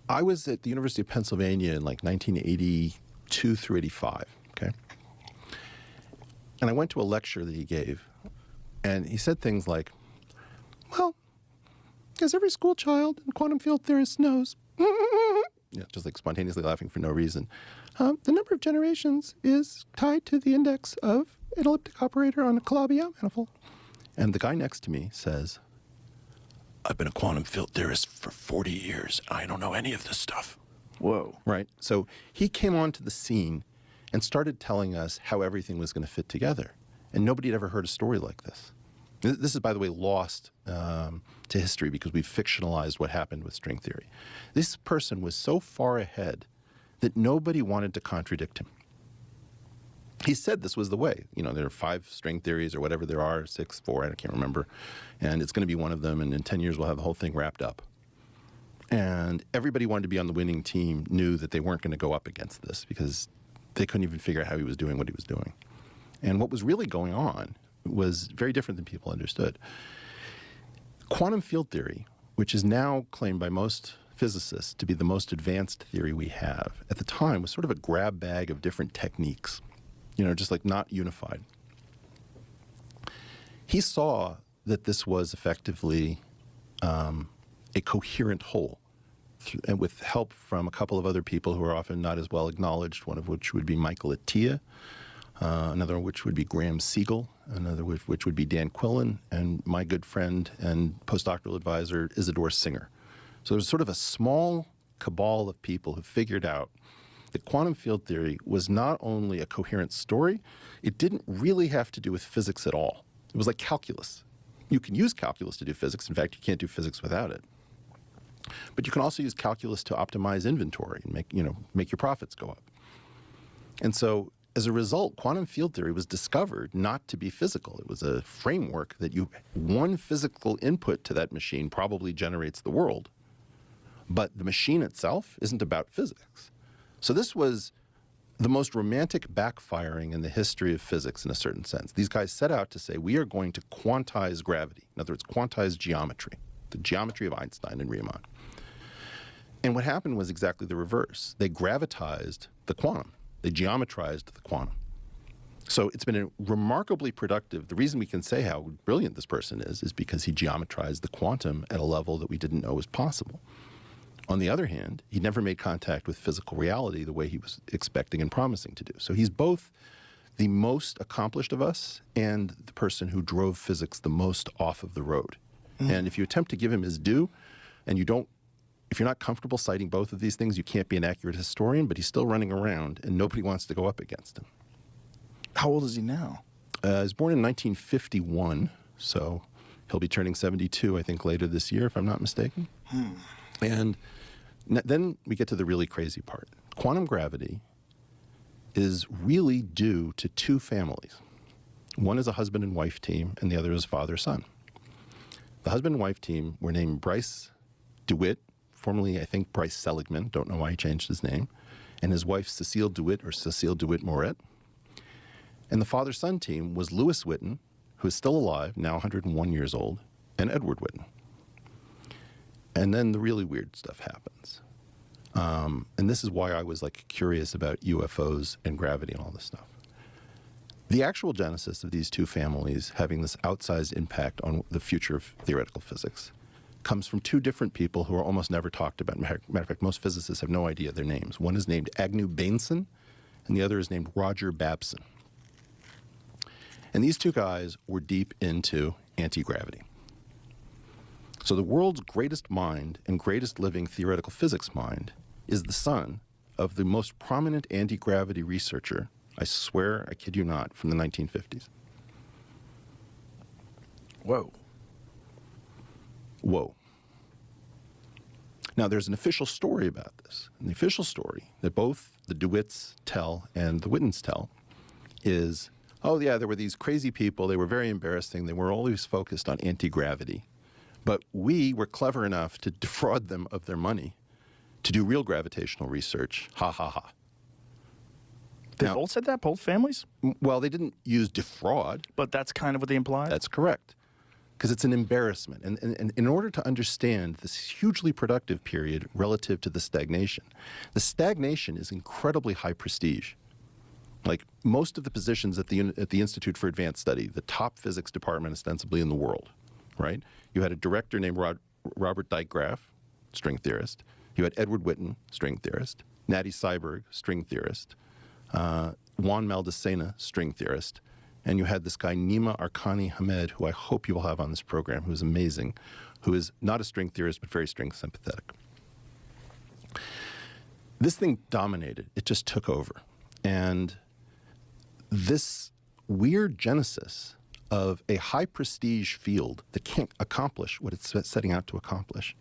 I was at the University of Pennsylvania in like 1982 through 85, okay? And I went to a lecture that he gave, and he said things like, well, as every school child and quantum field theorist knows, just like spontaneously laughing for no reason, the number of generations is tied to the index of an elliptic operator on a Calabi-Yau manifold. And the guy next to me says, I've been a quantum field theorist for 40 years. I don't know any of this stuff. Whoa. Right? So he came onto the scene and started telling us how everything was going to fit together. And nobody had ever heard a story like this. This is, by the way, lost to history because we've fictionalized what happened with string theory. This person was so far ahead that nobody wanted to contradict him. He said this was the way. You know, there are 5 string theories or whatever there are, 6, 4, I can't remember. And it's going to be one of them, and in 10 years we'll have the whole thing wrapped up. And everybody wanted to be on the winning team, knew that they weren't going to go up against this because they couldn't even figure out how he was doing what he was doing. And what was really going on was very different than people understood. Quantum field theory, which is now claimed by most physicists to be the most advanced theory we have, at the time was sort of a grab bag of different techniques, you know, just like not unified. He saw that this was effectively a coherent whole, and with help from a couple of other people who are often not as well acknowledged, one of which would be Michael Atiyah, another which would be Graham Siegel, another which would be Dan Quillen, and my good friend and postdoctoral advisor, Isidore Singer. So there was sort of a small cabal of people who figured out that quantum field theory was not only a coherent story, it didn't really have to do with physics at all. It was like calculus. You can use calculus to do physics. In fact, you can't do physics without it. But you can also use calculus to optimize inventory and make your profits go up. And so as a result, quantum field theory was discovered not to be physical. It was a framework that one physical input to that machine probably generates the world, but the machine itself isn't about physics. So this was the most romantic backfiring in the history of physics in a certain sense. These guys set out to say, we are going to quantize gravity. In other words, quantize geometry, the geometry of Einstein and Riemann. And what happened was exactly the reverse. They gravitized the quantum. They geometrized the quantum. So it's been a remarkably productive. The reason we can say how brilliant this person is because he geometrized the quantum at a level that we didn't know was possible. On the other hand, he never made contact with physical reality the way he was expecting and promising to do. So he's both the most accomplished of us and the person who drove physics the most off of the road. And if you attempt to give him his due, and if you're not comfortable citing both of these things, you can't be an accurate historian, but he's still running around and nobody wants to go up against him. How old is he now? He was born in 1951, so he'll be turning 72, I think, later this year, if I'm not mistaken. And then we get to the really crazy part. Quantum gravity is really due to 2 families. One is a husband and wife team, and the other is father-son. The husband and wife team were named Bryce DeWitt, formerly, I think, Bryce Seligman, don't know why he changed his name, and his wife Cecile DeWitt, or Cecile DeWitt Moret. And the father-son team was Louis Witten, who is still alive, now 101 years old, and Edward Witten. And then the really weird stuff happens. And this is why I was like curious about UFOs and gravity and all this stuff. The actual genesis of these 2 families having this outsized impact on the future of theoretical physics comes from 2 different people who are almost never talked about. Matter of fact, most physicists have no idea their names. One is named Agnew Bainson, and the other is named Roger Babson. And these 2 guys were deep into anti-gravity. So the world's greatest mind and greatest living theoretical physics mind is the son of the most prominent anti-gravity researcher, I swear, I kid you not, from the 1950s. Whoa. Whoa. Now, there's an official story about this. And the official story that both the DeWitts tell and the Wittens tell is, oh, yeah, there were these crazy people. They were very embarrassing. They were always focused on anti-gravity. But we were clever enough to defraud them of their money to do real gravitational research. Ha, ha, ha. They both said that? Both families? Well, they didn't use defraud. But that's kind of what they implied? That's correct. because it's an embarrassment. And in order to understand this hugely productive period relative to the stagnation is incredibly high prestige. Like most of the positions at the Institute for Advanced Study, the top physics department ostensibly in the world, right? You had a director named Robert Dijkgraaf, string theorist. You had Edward Witten, string theorist. Natty Seiberg, string theorist. Juan Maldacena, string theorist. And you had this guy, Nima Arkani Hamed, who I hope you will have on this program, who is amazing, who is not a string theorist, but very string sympathetic. This thing dominated. It just took over. And this weird genesis of a high prestige field that can't accomplish what it's setting out to accomplish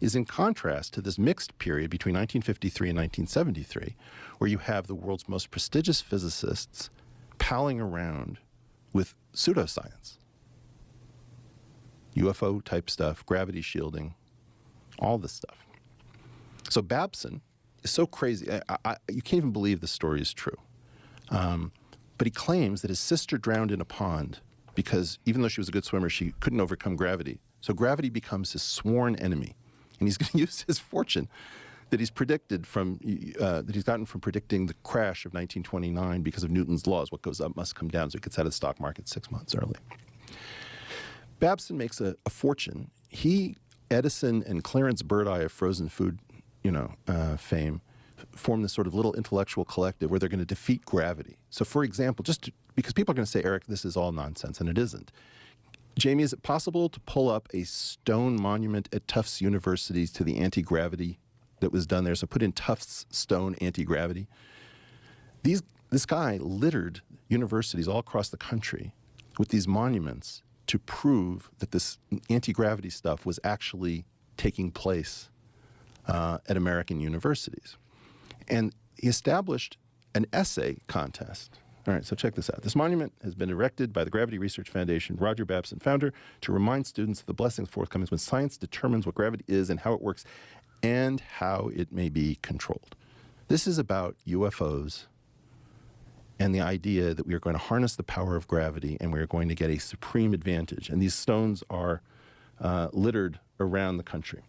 is in contrast to this mixed period between 1953 and 1973, where you have the world's most prestigious physicists palling around with pseudoscience, UFO type stuff, gravity shielding, all this stuff. So Babson is so crazy. You can't even believe the story is true. But he claims that his sister drowned in a pond because even though she was a good swimmer, she couldn't overcome gravity. So gravity becomes his sworn enemy. And he's going to use his fortune that he's predicted from, that he's gotten from predicting the crash of 1929 because of Newton's laws. What goes up must come down. So he gets out of the stock market 6 months early. Babson makes a fortune. He, Edison, and Clarence Bird-Eye of frozen food, fame, form this sort of little intellectual collective where they're going to defeat gravity. So for example, because people are going to say, Eric, this is all nonsense, and it isn't. Jamie, is it possible to pull up a stone monument at Tufts University to the anti-gravity that was done there? So put in Tufts stone anti-gravity. This guy littered universities all across the country with these monuments to prove that this anti-gravity stuff was actually taking place at American universities. And he established an essay contest. All right, so check this out. This monument has been erected by the Gravity Research Foundation, Roger Babson, founder, to remind students of the blessings forthcoming when science determines what gravity is and how it works and how it may be controlled. This is about UFOs and the idea that we are going to harness the power of gravity and we are going to get a supreme advantage. And these stones are littered around the country.